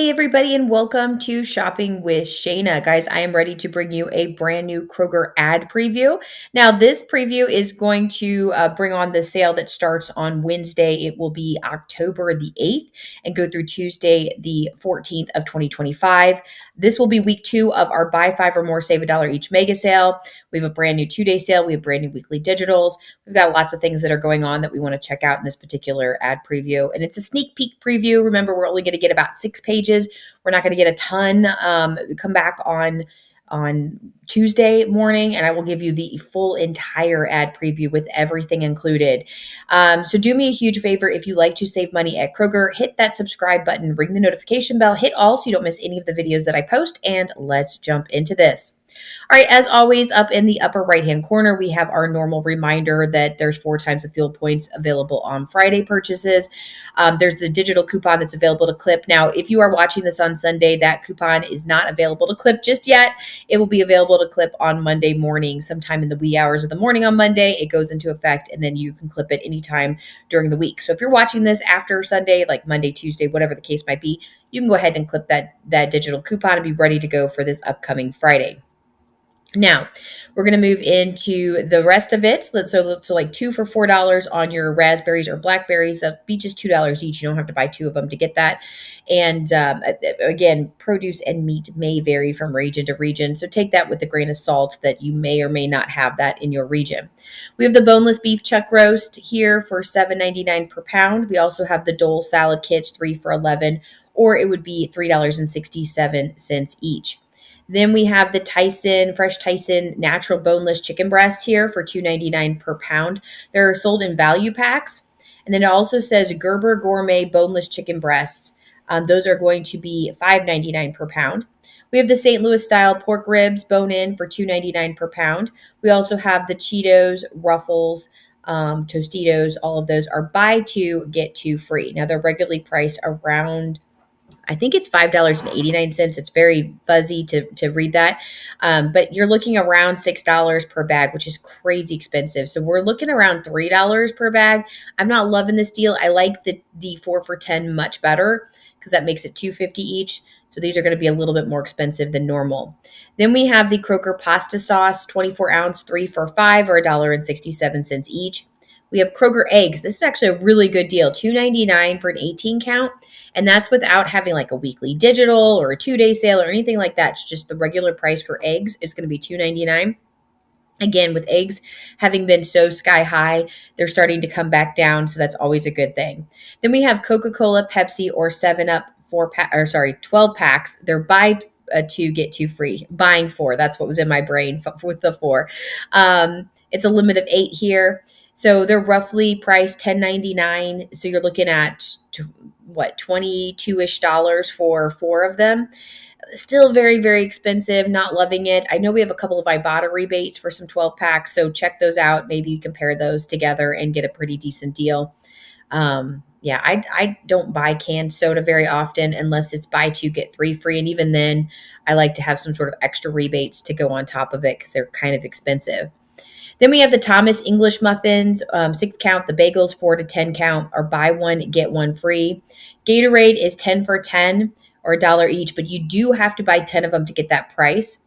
Hey, everybody, and welcome to Shopping with Shana. Guys, I am ready to bring you a brand new Kroger ad preview. Now, this preview is going to bring on the sale that starts on Wednesday. It will be October the 8th and go through Tuesday the 14th of 2025. This will be week 2 of our buy 5 or more, save a dollar each mega sale. We have a brand new 2-day sale. We have brand new weekly digitals. We've got lots of things that are going on that we want to check out in this particular ad preview. And it's a sneak peek preview. Remember, we're only going to get about 6 pages. We're not going to get a ton. Come back on Tuesday morning, and I will give you the full entire ad preview with everything included. So do me a huge favor. If you like to save money at Kroger, hit that subscribe button, ring the notification bell, hit all so you don't miss any of the videos that I post, and let's jump into this. All right, as always, up in the upper right-hand corner, we have our normal reminder that there's 4 times the fuel points available on Friday purchases. There's a digital coupon that's available to clip. Now, if you are watching this on Sunday, that coupon is not available to clip just yet. It will be available to clip on Monday morning, sometime in the wee hours of the morning on Monday. It goes into effect, and then you can clip it anytime during the week. So if you're watching this after Sunday, like Monday, Tuesday, whatever the case might be, you can go ahead and clip that digital coupon and be ready to go for this upcoming Friday. Now, we're going to move into the rest of it. So like 2 for $4 on your raspberries or blackberries. That'll be just $2 each. You don't have to buy 2 of them to get that. And again, produce and meat may vary from region to region. So take that with a grain of salt that you may or may not have that in your region. We have the boneless beef chuck roast here for $7.99 per pound. We also have the Dole salad kits, 3 for $11, or it would be $3.67 each. Then we have the Fresh Tyson natural boneless chicken breast here for $2.99 per pound. They're sold in value packs. And then it also says Gerber Gourmet boneless chicken breasts. Those are going to be $5.99 per pound. We have the St. Louis style pork ribs bone-in for $2.99 per pound. We also have the Cheetos, Ruffles, Tostitos. All of those are buy 2, get 2 free. Now they're regularly priced around, I think it's $5.89. It's very fuzzy to read that. But you're looking around $6 per bag, which is crazy expensive. So we're looking around $3 per bag. I'm not loving this deal. I like the 4 for $10 much better because that makes it $2.50 each. So these are going to be a little bit more expensive than normal. Then we have the Kroger pasta sauce, 24 ounce, 3 for $5 or $1.67 each. We have Kroger eggs. This is actually a really good deal, $2.99 for an 18 count. And that's without having like a weekly digital or a 2-day sale or anything like that. It's just the regular price for eggs is going to be $2.99. Again, with eggs having been so sky high, they're starting to come back down. So that's always a good thing. Then we have Coca-Cola, Pepsi, or 7-Up 12 packs. They're buy 2, get 2 free. Buying 4. That's what was in my brain with the 4. It's a limit of 8 here. So they're roughly priced $10.99. So you're looking at $22-ish for 4 of them. Still very, very expensive. Not loving it. I know we have a couple of Ibotta rebates for some 12 packs. So check those out. Maybe you compare those together and get a pretty decent deal. I don't buy canned soda very often unless it's buy 2, get 3 free. And even then, I like to have some sort of extra rebates to go on top of it because they're kind of expensive. Then we have the Thomas English muffins, 6 count. The bagels, 4 to 10 count, are buy 1, get 1 free. Gatorade is 10 for $10 or $1 each, but you do have to buy 10 of them to get that price.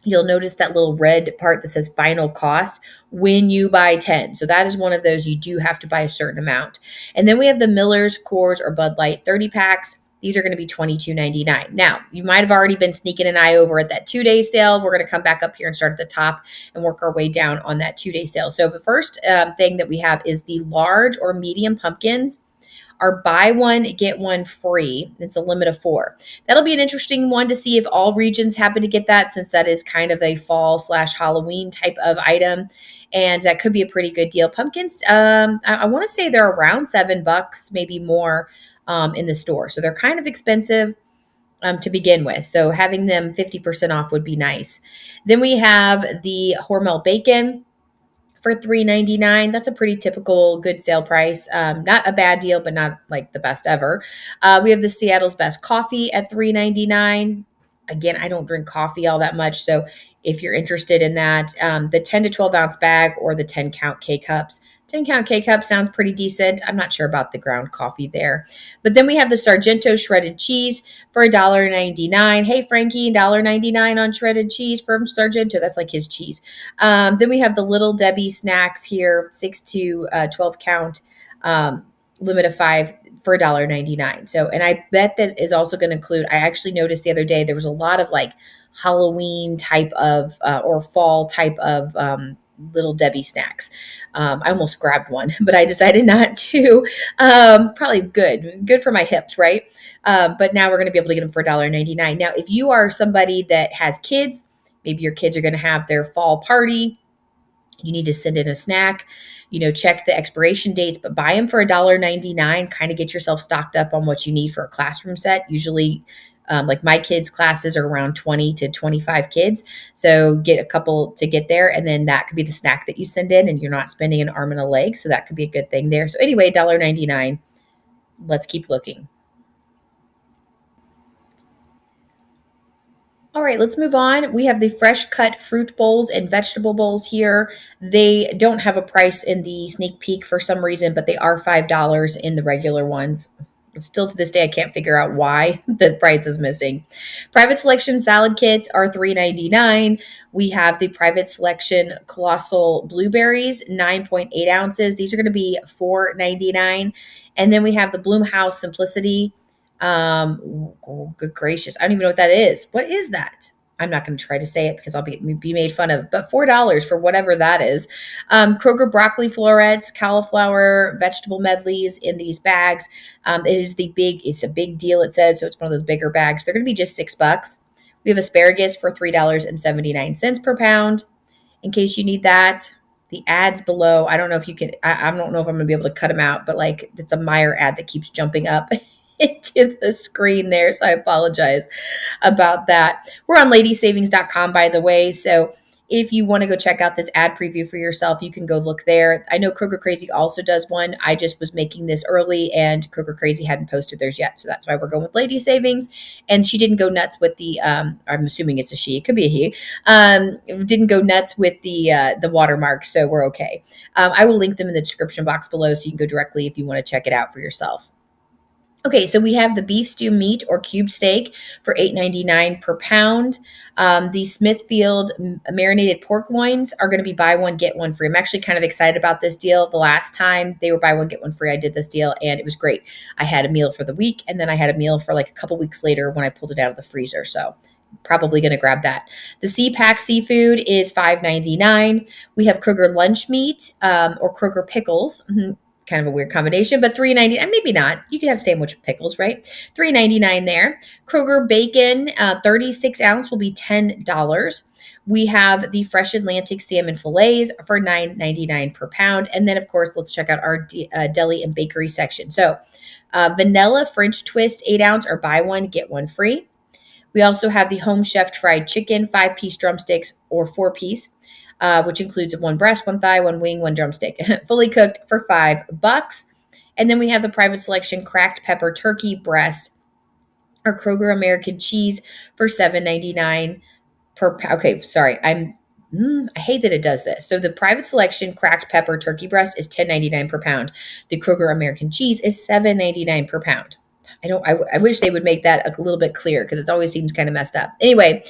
You'll notice that little red part that says final cost when you buy 10. So that is one of those you do have to buy a certain amount. And then we have the Miller's, Coors, or Bud Light 30 packs. These are going to be $22.99. Now, you might have already been sneaking an eye over at that 2-day sale. We're going to come back up here and start at the top and work our way down on that 2-day sale. So the first thing that we have is the large or medium pumpkins are buy 1, get 1 free. It's a limit of 4. That'll be an interesting one to see if all regions happen to get that, since that is kind of a fall/Halloween type of item. And that could be a pretty good deal. Pumpkins, I want to say they're around $7, maybe more in the store. So they're kind of expensive to begin with. So having them 50% off would be nice. Then we have the Hormel bacon for $3.99. That's a pretty typical good sale price. Not a bad deal, but not like the best ever. We have the Seattle's Best coffee at $3.99. Again, I don't drink coffee all that much. So if you're interested in that, the 10 to 12 ounce bag or the 10 count K cups, 10-count K-cup sounds pretty decent. I'm not sure about the ground coffee there. But then we have the Sargento shredded cheese for $1.99. Hey, Frankie, $1.99 on shredded cheese from Sargento. That's like his cheese. Then we have the Little Debbie snacks here, 6 to 12 count, limit of 5 for $1.99. So, and I bet that is also going to include, I actually noticed the other day, there was a lot of like Halloween type of, or fall type of, Little Debbie snacks. I almost grabbed one, but I decided not to. Probably good for my hips, right? But now we're going to be able to get them for $1.99. Now, if you are somebody that has kids, maybe your kids are going to have their fall party, you need to send in a snack, check the expiration dates, but buy them for $1.99, kind of get yourself stocked up on what you need for a classroom set. Usually, like my kids' classes are around 20 to 25 kids. So get a couple to get there. And then that could be the snack that you send in and you're not spending an arm and a leg. So that could be a good thing there. So anyway, $1.99. Let's keep looking. All right, let's move on. We have the fresh cut fruit bowls and vegetable bowls here. They don't have a price in the sneak peek for some reason, but they are $5 in the regular ones. Still to this day, I can't figure out why the price is missing. Private selection salad kits are $3.99. We have the private selection colossal blueberries, 9.8 ounces. These are going to be $4.99. And then we have the Bloomhouse Simplicity. Good gracious. I don't even know what that is. What is that? I'm not going to try to say it because I'll be made fun of, but $4 for whatever that is. Kroger broccoli florets, cauliflower, vegetable medleys in these bags. It's a big deal, it says. So it's one of those bigger bags. They're going to be just $6. We have asparagus for $3.79 per pound. In case you need that. The ads below, I don't know if you can, I don't know if I'm going to be able to cut them out, but like it's a Meyer ad that keeps jumping up into the screen there. So I apologize about that. We're on ladysavings.com, by the way. So if you want to go check out this ad preview for yourself, you can go look there. I know Kroger Crazy also does one. I just was making this early and Kroger Crazy hadn't posted theirs yet. So that's why we're going with Lady Savings. And she didn't go nuts with the, I'm assuming it's a she, it could be a he, didn't go nuts with the watermark. So we're okay. I will link them in the description box below so you can go directly if you want to check it out for yourself. Okay, so we have the beef stew meat or cube steak for $8.99 per pound. The Smithfield marinated pork loins are going to be buy one, get one free. I'm actually kind of excited about this deal. The last time they were buy one, get one free, I did this deal and it was great. I had a meal for the week and then I had a meal for like a couple weeks later when I pulled it out of the freezer. So probably going to grab that. The C-Pack seafood is $5.99. We have Kroger lunch meat or Kroger pickles. Kind of a weird combination, but $3.90, and maybe not. You could have sandwich with pickles, right? $3.99 there. Kroger bacon, 36 ounce will be $10. We have the fresh Atlantic salmon fillets for $9.99 per pound. And then, of course, let's check out our deli and bakery section. So vanilla French twist, 8 ounce, or buy one, get one free. We also have the home chef fried chicken, 5-piece drumsticks or 4-piece. Which includes one breast, one thigh, one wing, one drumstick, fully cooked for $5. And then we have the private selection cracked pepper turkey breast or Kroger American cheese for $7.99 per pound. Okay, sorry. I hate that it does this. So the private selection cracked pepper turkey breast is $10.99 per pound. The Kroger American cheese is $7.99 per pound. I wish they would make that a little bit clearer because it always seems kind of messed up. Anyway,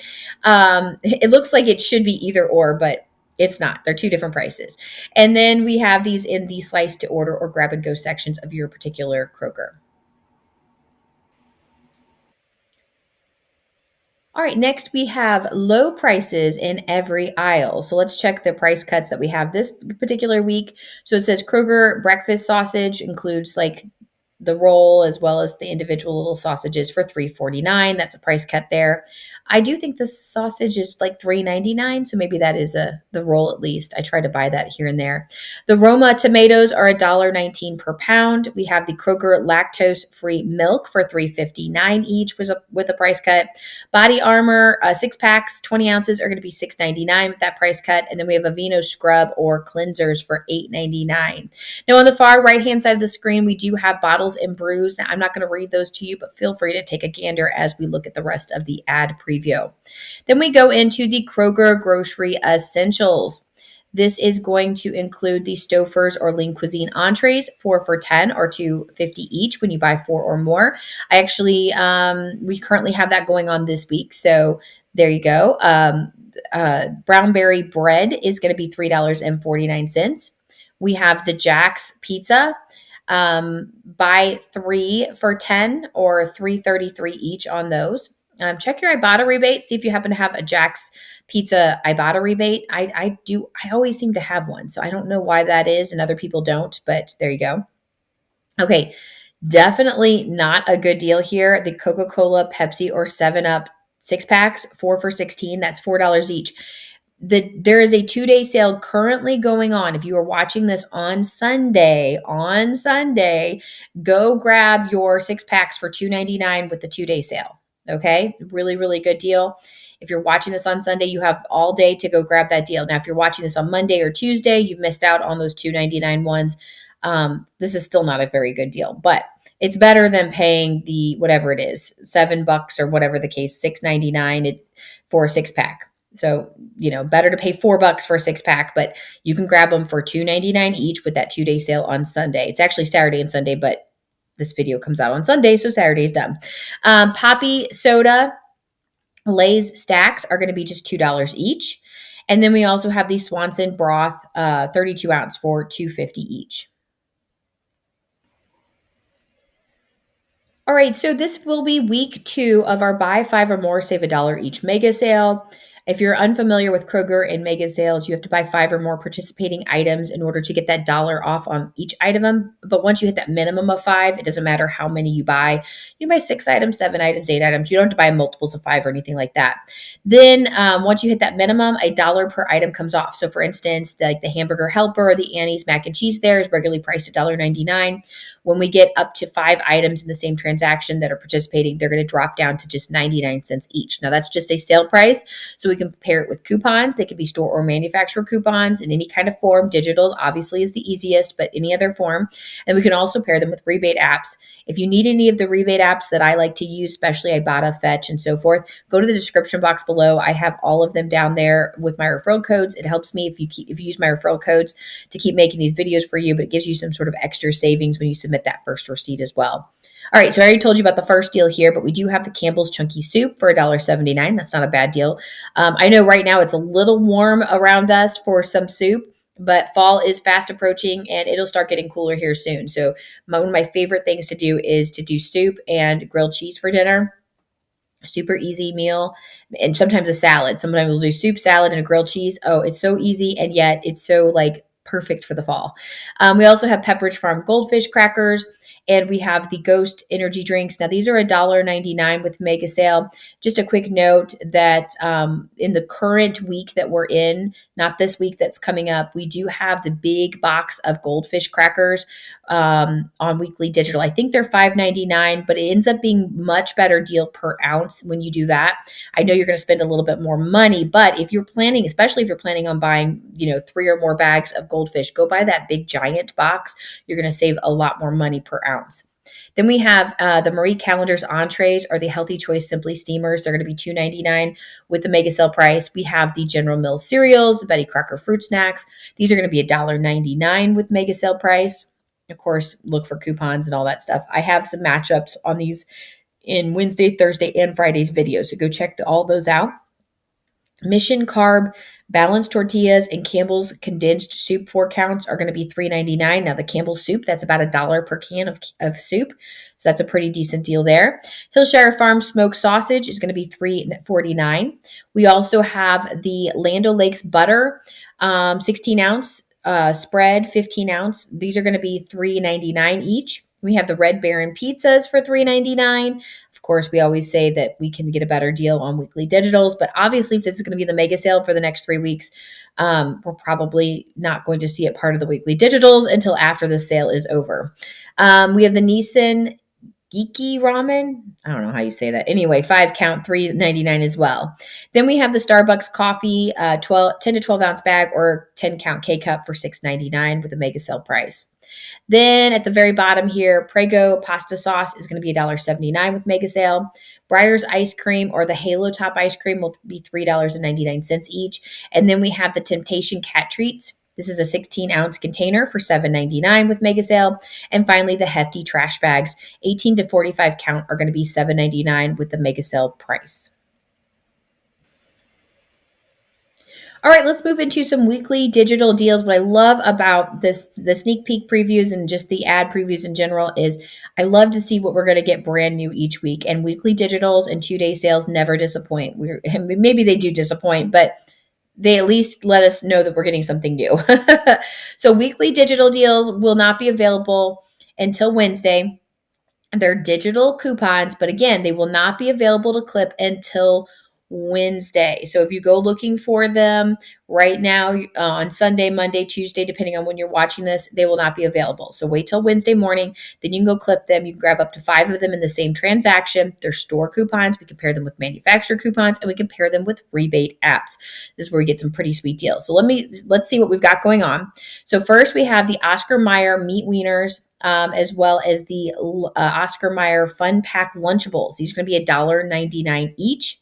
it looks like it should be either or, but it's not. They're two different prices. And then we have these in the slice to order or grab and go sections of your particular Kroger. All right, next we have low prices in every aisle. So let's check the price cuts that we have this particular week. So it says Kroger breakfast sausage includes like the roll as well as the individual little sausages for $3.49. That's a price cut there. I do think the sausage is like $3.99, so maybe that is the roll at least. I try to buy that here and there. The Roma tomatoes are $1.19 per pound. We have the Kroger lactose-free milk for $3.59 each with a price cut. Body Armor 6 packs, 20 ounces are going to be $6.99 with that price cut. And then we have Aveeno scrub or cleansers for $8.99. Now on the far right-hand side of the screen, we do have bottles and brews. Now I'm not going to read those to you, but feel free to take a gander as we look at the rest of the ad preview. Then we go into the Kroger Grocery Essentials. This is going to include the Stouffer's or Lean Cuisine entrees, 4 for $10 or $2.50 each when you buy 4 or more. I actually, we currently have that going on this week. So there you go. Brownberry bread is going to be $3.49. We have the Jack's pizza. Buy 3 for $10 or $3.33 each on those. Check your Ibotta rebate. See if you happen to have a Jack's Pizza Ibotta rebate. I do. I always seem to have one, so I don't know why that is, and other people don't. But there you go. Okay, definitely not a good deal here. The Coca-Cola, Pepsi, or 7-Up 6-packs, 4 for $16. That's $4 each. There is a 2-day sale currently going on. If you are watching this on Sunday, go grab your 6-packs for $2.99 with the 2-day sale. Okay, really, really good deal. If you're watching this on Sunday, you have all day to go grab that deal. Now, if you're watching this on Monday or Tuesday, you've missed out on those $2.99 ones. This is still not a very good deal, but it's better than paying the whatever it is, $7 or whatever the case, $6.99 for a 6-pack. So, better to pay $4 for a 6-pack, but you can grab them for $2.99 each with that 2-day sale on Sunday. It's actually Saturday and Sunday, but this video comes out on Sunday, so Saturday's done. Poppy soda, Lay's stacks are going to be just $2 each. And then we also have the Swanson broth, 32 ounce for $2.50 each. All right, so this will be week 2 of our buy 5 or more, save $1 each mega sale. If you're unfamiliar with Kroger and mega sales, you have to buy 5 or more participating items in order to get that $1 off on each item. But once you hit that minimum of 5, it doesn't matter how many you buy. You can buy 6 items, 7 items, 8 items. You don't have to buy multiples of 5 or anything like that. Then once you hit that minimum, $1 per item comes off. So for instance, the hamburger helper or the Annie's mac and cheese there is regularly priced at $1.99. When we get up to 5 items in the same transaction that are participating, they're going to drop down to just 99 cents each. Now, that's just a sale price, so we can compare it with coupons. They can be store or manufacturer coupons in any kind of form. Digital, obviously, is the easiest, but any other form. And we can also pair them with rebate apps. If you need any of the rebate apps that I like to use, especially Ibotta, Fetch, and so forth, go to the description box below. I have all of them down there with my referral codes. It helps me if you use my referral codes to keep making these videos for you, but it gives you some sort of extra savings when you submit that first receipt as well. All right, so I already told you about the first deal here, but we do have the Campbell's Chunky Soup for $1.79. That's not a bad deal. I know right now it's a little warm around us for some soup, but fall is fast approaching and it'll start getting cooler here soon. So one of my favorite things to do is to do soup and grilled cheese for dinner. Super easy meal, and sometimes a salad. Sometimes we'll do soup, salad, and a grilled cheese. Oh, it's so easy, and yet it's so perfect for the fall. We also have Pepperidge Farm Goldfish crackers, and we have the Ghost energy drinks. Now, these are $1.99 with mega sale. Just a quick note that in the current week that we're in, not this week that's coming up, we do have the big box of Goldfish crackers on Weekly Digital. I think they're $5.99, but it ends up being much better deal per ounce when you do that. I know you're going to spend a little bit more money, but if you're planning, especially if you're planning on buying, 3 or more bags of Goldfish, go buy that big giant box. You're going to save a lot more money per ounce. Then we have the Marie Callender's entrees or the Healthy Choice Simply Steamers. They're going to be $2.99 with the mega sale price. We have the General Mills cereals, the Betty Crocker fruit snacks. These are going to be $1.99 with mega sale price. Of course, look for coupons and all that stuff. I have some matchups on these in Wednesday, Thursday, and Friday's videos, so go check all those out. Mission Carb balanced tortillas and Campbell's condensed soup 4 counts are going to be $3.99. Now the Campbell's soup, that's about $1 per can of soup. So that's a pretty decent deal there. Hillshire Farm smoked sausage is going to be $3.49. We also have the Land O'Lakes butter, 16 ounce spread, 15 ounce. These are going to be $3.99 each. We have the Red Baron pizzas for $3.99. Of course, we always say that we can get a better deal on Weekly Digitals, but obviously if this is going to be the mega sale for the next 3 weeks, we're probably not going to see it part of the Weekly Digitals until after the sale is over. We have the Nissan Geeky Ramen. I don't know how you say that. Anyway, 5 count, $3.99 as well. Then we have the Starbucks coffee, 10 to 12 ounce bag or 10 count K-cup for $6.99 with a mega sale price. Then at the very bottom here, Prego pasta sauce is going to be $1.79 with mega sale. Breyer's ice cream or the Halo Top ice cream will be $3.99 each. And then we have the Temptation cat treats. This is a 16-ounce container for $7.99 with mega sale. And finally, the hefty trash bags, 18 to 45 count, are going to be $7.99 with the mega sale price. All right, let's move into some weekly digital deals. What I love about the sneak peek previews and just the ad previews in general is I love to see what we're going to get brand new each week. And weekly digitals and 2-day sales never disappoint. Maybe they do disappoint, but they at least let us know that we're getting something new. So weekly digital deals will not be available until Wednesday. They're digital coupons, but again, they will not be available to clip until Wednesday. So if you go looking for them right now on Sunday, Monday, Tuesday, depending on when you're watching this, they will not be available. So wait till Wednesday morning, then you can go clip them. You can grab up to 5 of them in the same transaction. They're store coupons. We compare them with manufacturer coupons, and we compare them with rebate apps. This is where we get some pretty sweet deals. So let's see what we've got going on. So first we have the Oscar Mayer meat wieners, as well as the Oscar Mayer Fun Pack Lunchables. These are going to be $1.99 each.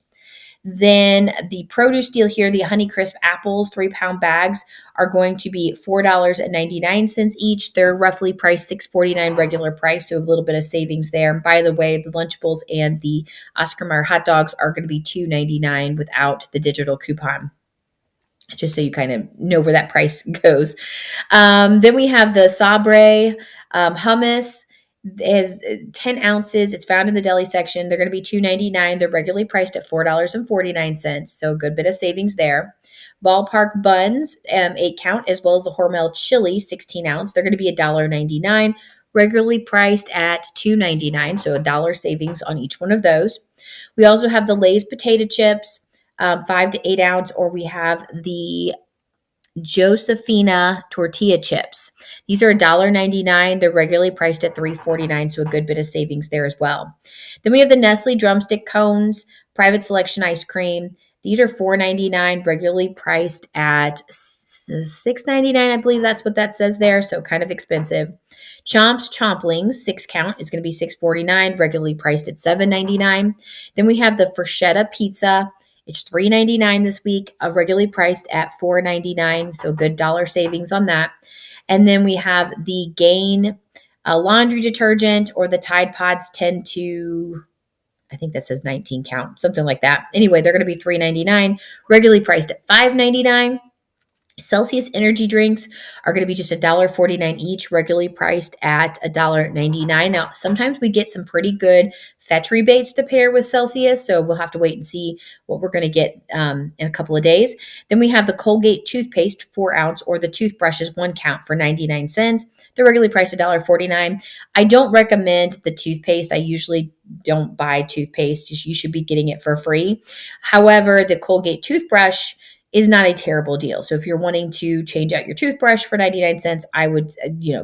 Then the produce deal here, the Honeycrisp apples, 3-pound bags, are going to be $4.99 each. They're roughly priced $6.49 regular price, so a little bit of savings there. And by the way, the Lunchables and the Oscar Mayer hot dogs are going to be $2.99 without the digital coupon, just so you kind of know where that price goes. Then we have the Sabre hummus. Is 10 ounces. It's found in the deli section. They're going to be $2.99. They're regularly priced at $4.49. So a good bit of savings there. Ballpark buns, 8 count, as well as the Hormel chili, 16 ounce. They're going to be $1.99. Regularly priced at $2.99. So $1 savings on each one of those. We also have the Lay's potato chips, 5 to 8 ounce, or we have the Josefina tortilla chips. These are $1.99. They're regularly priced at $3.49, so a good bit of savings there as well. Then we have the Nestle drumstick cones, private selection ice cream. These are $4.99, regularly priced at $6.99. I believe that's what that says there, so kind of expensive. Chomps Chomplings, 6 count, is going to be $6.49, regularly priced at $7.99. Then we have the Freshetta pizza. It's $3.99 this week, regularly priced at $4.99, so a good dollar savings on that. And then we have the Gain laundry detergent, or the Tide Pods 10 to, I think that says 19 count, something like that. Anyway, they're going to be $3.99, regularly priced at $5.99. Celsius energy drinks are going to be just $1.49 each, regularly priced at $1.99. Now, sometimes we get some pretty good fetch rebates to pair with Celsius, so we'll have to wait and see what we're going to get in a couple of days. Then we have the Colgate toothpaste, 4 ounce, or the toothbrushes, 1 count, for 99 cents. They're regularly priced $1.49. I don't recommend the toothpaste. I usually don't buy toothpaste. You should be getting it for free. However, the Colgate toothbrush is not a terrible deal. So if you're wanting to change out your toothbrush for 99 cents, I would,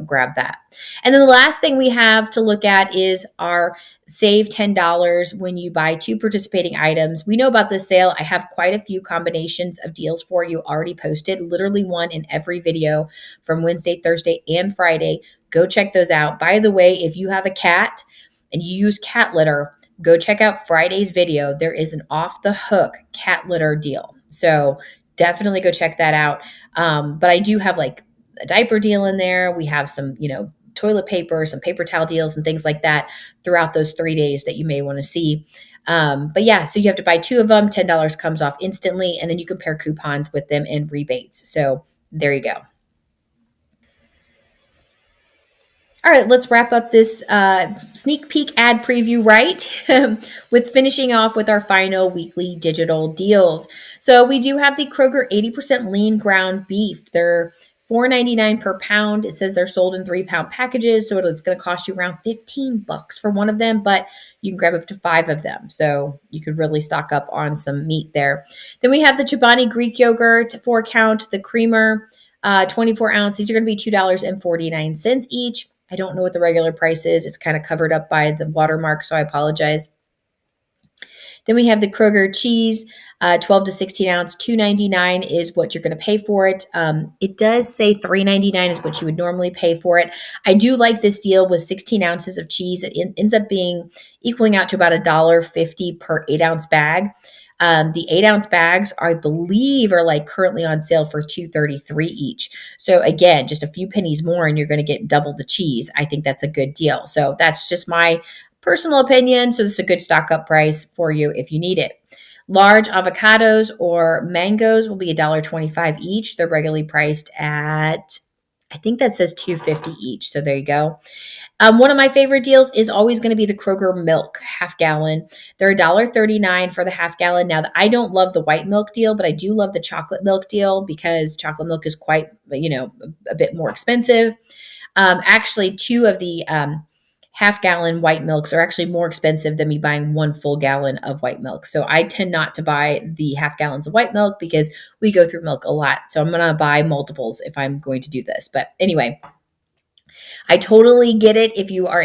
grab that. And then the last thing we have to look at is our save $10 when you buy 2 participating items. We know about this sale. I have quite a few combinations of deals for you already posted, literally one in every video from Wednesday, Thursday, and Friday. Go check those out. By the way, if you have a cat and you use cat litter, go check out Friday's video. There is an off the hook cat litter deal. So definitely go check that out. But I do have like a diaper deal in there. We have some, toilet paper, some paper towel deals and things like that throughout those 3 days that you may want to see. But yeah, so you have to buy 2 of them. $10 comes off instantly, and then you compare coupons with them and rebates. So there you go. All right, let's wrap up this sneak peek ad preview, right? With finishing off with our final weekly digital deals. So we do have the Kroger 80% lean ground beef. They're $4.99 per pound. It says they're sold in 3-pound packages, so it's going to cost you around $15 for one of them, but you can grab up to 5 of them. So you could really stock up on some meat there. Then we have the Chobani Greek yogurt, 4 count, the creamer, 24 ounce. These are going to be $2.49 each. I don't know what the regular price is. It's kind of covered up by the watermark, so I apologize. Then we have the Kroger cheese, 12 to 16 ounce, $2.99 is what you're going to pay for it. It does say $3.99 is what you would normally pay for it. I do like this deal with 16 ounces of cheese. It ends up being equaling out to about $1.50 per 8-ounce bag. The 8-ounce bags, I believe, are like currently on sale for $2.33 each. So again, just a few pennies more and you're going to get double the cheese. I think that's a good deal. So that's just my personal opinion. So it's a good stock up price for you if you need it. Large avocados or mangoes will be $1.25 each. They're regularly priced at, I think that says $2.50 each. So there you go. One of my favorite deals is always going to be the Kroger milk half gallon. They're $1.39 for the half gallon. Now, I don't love the white milk deal, but I do love the chocolate milk deal because chocolate milk is quite, a bit more expensive. Actually, two of the half gallon white milks are actually more expensive than me buying one full gallon of white milk. So I tend not to buy the half gallons of white milk because we go through milk a lot. So I'm going to buy multiples if I'm going to do this. But anyway, I totally get it if you are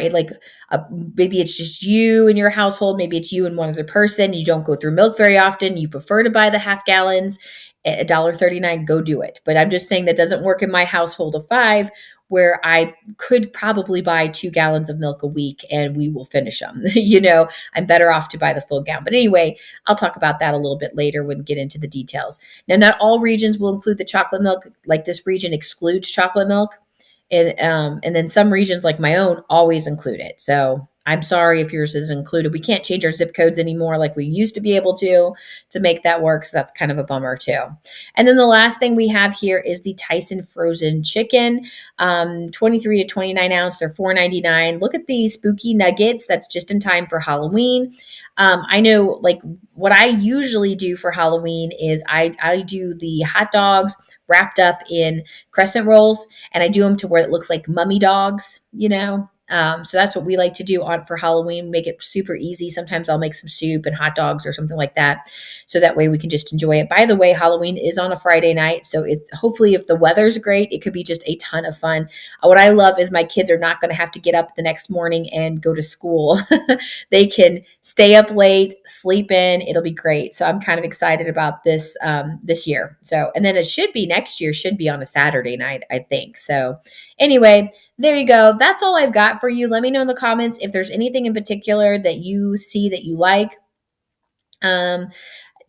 maybe it's just you in your household, maybe it's you and one other person, you don't go through milk very often, you prefer to buy the half gallons at $1.39, go do it. But I'm just saying that doesn't work in my household of 5 where I could probably buy 2 gallons of milk a week and we will finish them. I'm better off to buy the full gallon. But anyway, I'll talk about that a little bit later when we get into the details. Now, not all regions will include the chocolate milk. Like this region excludes chocolate milk. And then some regions like my own always include it. So I'm sorry if yours is included. We can't change our zip codes anymore like we used to be able to make that work. So that's kind of a bummer too. And then the last thing we have here is the Tyson frozen chicken, 23 to 29 ounce. They're $4.99. Look at these spooky nuggets. That's just in time for Halloween. I know like what I usually do for Halloween is I do the hot dogs wrapped up in crescent rolls, and I do them to where it looks like mummy dogs, So that's what we like to do for Halloween, make it super easy. Sometimes I'll make some soup and hot dogs or something like that. So that way we can just enjoy it. By the way, Halloween is on a Friday night. So it's hopefully if the weather's great, it could be just a ton of fun. What I love is my kids are not going to have to get up the next morning and go to school. They can stay up late, sleep in. It'll be great. So I'm kind of excited about this year. So, and then next year should be on a Saturday night, I think. So anyway, there you go. That's all I've got for you. Let me know in the comments if there's anything in particular that you see that you like.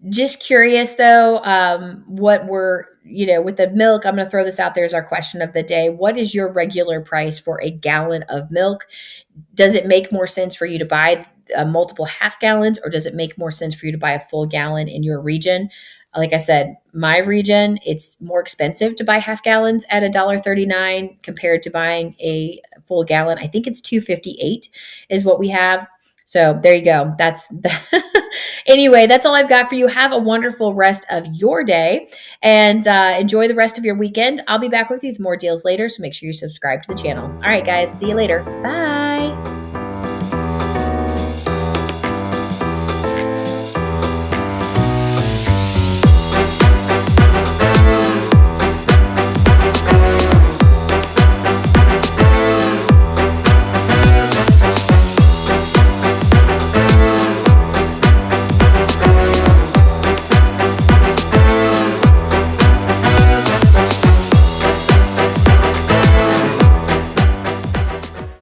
Just curious though, what with the milk, I'm going to throw this out there as our question of the day. What is your regular price for a gallon of milk? Does it make more sense for you to buy multiple half gallons, or does it make more sense for you to buy a full gallon in your region? Like I said, my region, it's more expensive to buy half gallons at $1.39 compared to buying a full gallon. I think it's $2.58 is what we have. So there you go. Anyway, that's all I've got for you. Have a wonderful rest of your day and enjoy the rest of your weekend. I'll be back with you with more deals later. So make sure you subscribe to the channel. All right, guys. See you later. Bye.